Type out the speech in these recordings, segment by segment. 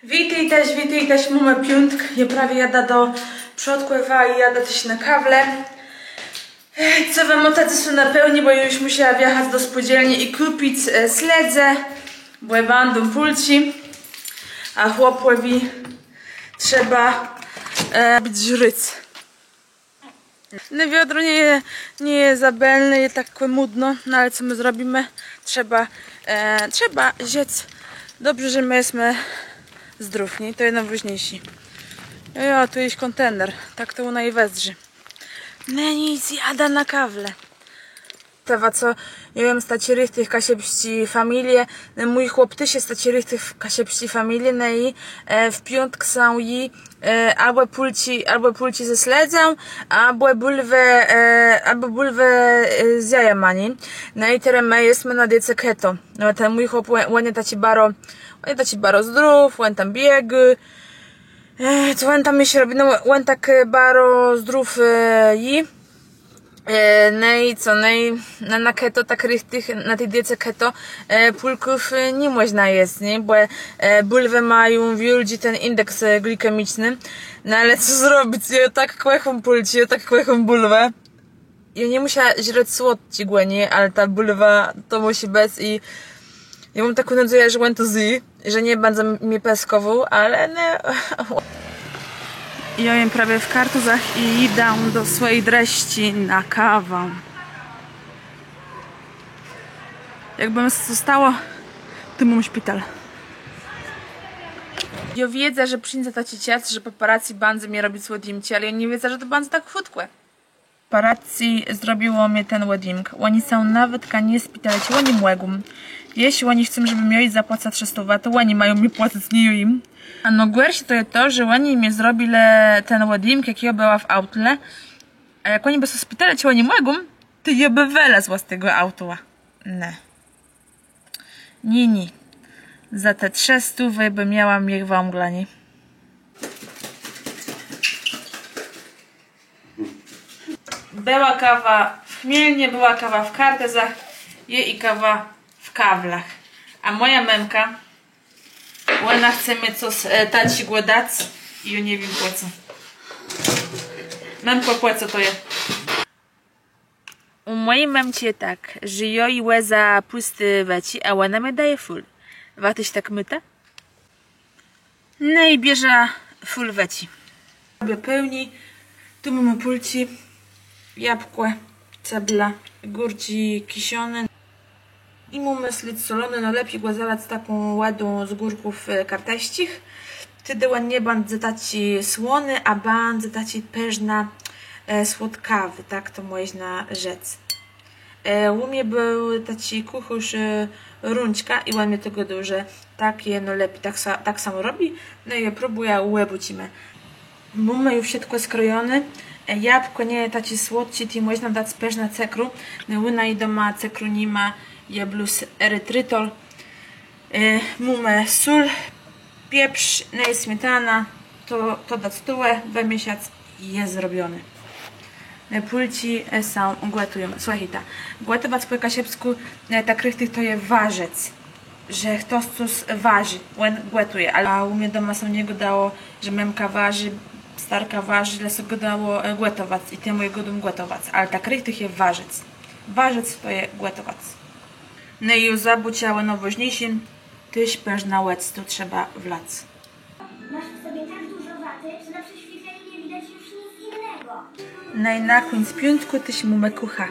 Witaj też, mamy piątek. Ja prawie jadę do przodkływa i jadę też na kawle. Co wam otacy są na pełni, bo już musiała wjechać do spółdzielni i kupić sledze, bo będą pulci, a chłopowi trzeba być żryc. No wiadro nie jest zabelne, jest tak kłamudno, no ale co my zrobimy? Trzeba zjedz. Dobrze, że my jesteśmy zdrówni, to jest najważniejsze. Ja, tu jest kontener, tak to ona i wezrzy. No nic, jada na kawle. Tewa co, ja wiem, stać tych kasiepści familie, mój chłop też jest stać tych kasiepści familie, no i w piątek są i albo pulci ze sledzą, albo bulwę z jajamani. No i teraz my jesteśmy na diecie keto. No ten mój chłop ładnie taci baro zdrów, ładnie tam biegł. Co on tam jeszcze robi? No on tak baro zdrów i no i co, no i na keto, tak tych, na tej diecie keto pulków nie można jeść, nie? Bo bulwy mają wielki ten indeks glikemiczny. No ale co zrobić? Ja tak kłecham pulci, ja tak kłecham bulwę. Ja nie musiała źreć słodci głęnie, ale ta bulwa to musi bez i ja mam taką nadzieję, że on to zje, że nie bardzo mi peskował, ale nie. Ja jem prawie w kartuzach i idę do swojej dreści na kawę. Jakby mi zostało, to mam szpital. Ja wiedzę, że przyjdzie ta ciec, że paparazzi bandy mnie robić słodimci, ale ja nie wiedzę, że to bandy tak chudkłe. Paparazzi zrobiło mnie ten wedding. Oni są nawet nie spitaleci, oni młegum. Jeśli oni chcą, żebym ja zapłacać 300, to oni mają mi płacić, nie im. A no gorsze to jest to, że oni mi zrobili ten wedding, jak ja była w autle. A jak oni by się spytali, czy oni mogą, to ja by wylazła z tego auta. Nie. Za te 300 by miała mnie w omglanie. Była kawa w chmielnie, była kawa w kartezach i kawa w kawlach. A moja memka, ona chce mnie coś taci głodać i ja nie wiem po co. Memko po co to jest? U mojej memcie tak, że ja i łeza pusty weci, a ona mi daje full. Watyś tak myta? No i bierze full weci. Robię pełni, tu mamy pulci, jabłko, cebla, górci kisione. I mamy slic solony, no lepiej go zalać taką ładą z górków karteścich. Wtedy nie będzie taci słony, a będzie taci pyszna słodkawy, tak to można rzec. U mnie był taci kuchusz rączka i ładnie tego duże. Takie no lepiej, tak samo robi. No i ja próbuję łebucimy. Mamy już wszystko skrojone. Jabłko nie taci słodci, i można dać pyszna cekru. No u i doma cekru nie ma. Ja plus erytrytol. Mamy sól, pieprz, no i śmietana. To dać tułę, wymieszać i jest zrobione. Pulci są głotują. Słuchajcie, głotować po kasiepsku tak richtig to jest warzec. Że ktoś coś waży, on gotuje. Ale u mnie doma są niego dało, że memka waży, starka waży, ale sobie go dało gotować i temu jego dom gotować. Ale tak richtig jest warzec. Warzec to jest gotować. No i już zabuciało nowoźniejszym, tyś na łec, tu trzeba wlać. Masz w sobie tak dużo waty, że na prześwietleniu nie widać już nic innego. No i na końcu piątku tyś mumę kucha.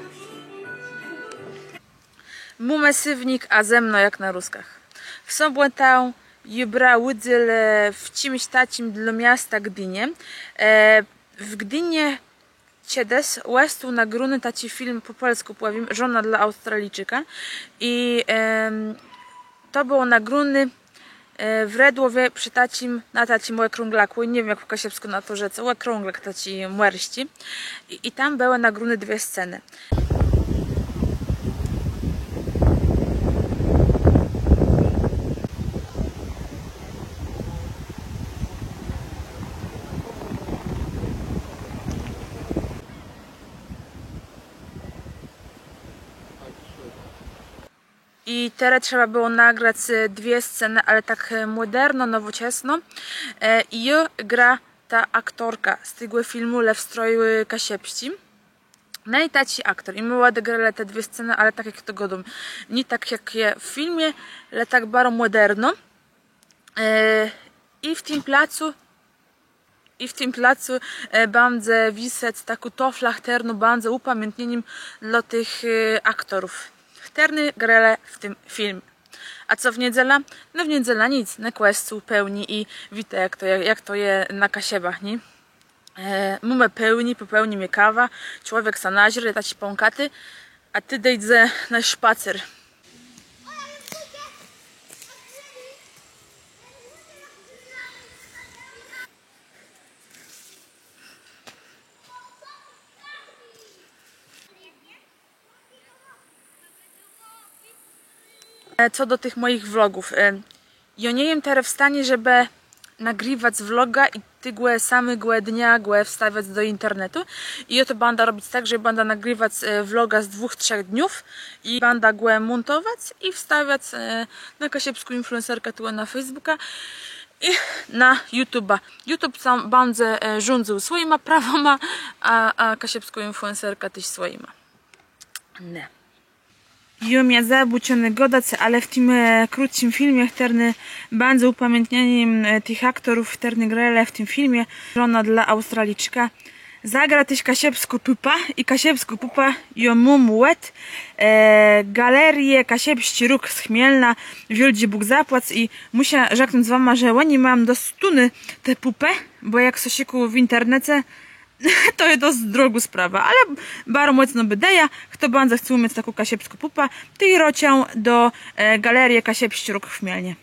Mumę sywnik, a ze mną jak na ruskach. W sobotę jubra łydziel w czymś tacim dla miasta Gdynie. W Gdynie Ciedes Westu na gruny taci film po polsku powiem, żona dla Australijczyka i to było na gruny w Redłowie przy tacim, na tacim łekrąglaku, nie wiem jak po kasiepsku na to rzece, łekrąglak taci młerści i tam były na gruny dwie sceny. I teraz trzeba było nagrać dwie sceny, ale tak moderno, nowoczesno. I ją gra ta aktorka z tego filmu Lew stroju Kasiepści. No i taci aktor. I my ładnie grali te dwie sceny, ale tak jak to godą. Nie tak jak je w filmie, ale tak bardzo moderno. I w tym placu będzie wisać taką toflach ternu, będzie upamiętnieniem dla tych aktorów. Terny grali w tym filmie. A co w niedziela? No w niedziela nic, na questu pełni i widzę jak to je na Kasiebach, nie? Mumę popełni mnie kawa, człowiek sa naźry, taci pąkaty, a ty dejdzie na szpacer. Co do tych moich vlogów, ja nie jestem teraz w stanie, żeby nagrywać vloga i tygłe same dnia wstawiać do internetu. I ja to będę robić tak, że będę nagrywać vloga z 2-3 dniów i będę go montować i wstawiać na Kasiepską influencerkę tu na Facebooka i na YouTube'a. YouTube sam będzie rządził swoimi prawami, a Kasiepską influencerka też swoimi. Nie. Ja mnie zabuczony godać, ale w tym krótkim filmie, który będzie upamiętnieniem tych aktorów, który grali w tym filmie, żona dla Australijczyka, zagra też Kasiepską pupa i Kasiepską pupa ją mum łet, galerię Kasiepści Róg z Chmielna, wieldzie Bóg zapłac i muszę rzeknąć wam, że oni mam do stuny tę pupę, bo jak sosiku w internecie, to jest dość droga sprawa, ale bardzo mocno bydeja. Kto będzie chciał mieć taką Kasiepską pupę, to i rocią do galerii Kasiepści Róg w Chmielnie.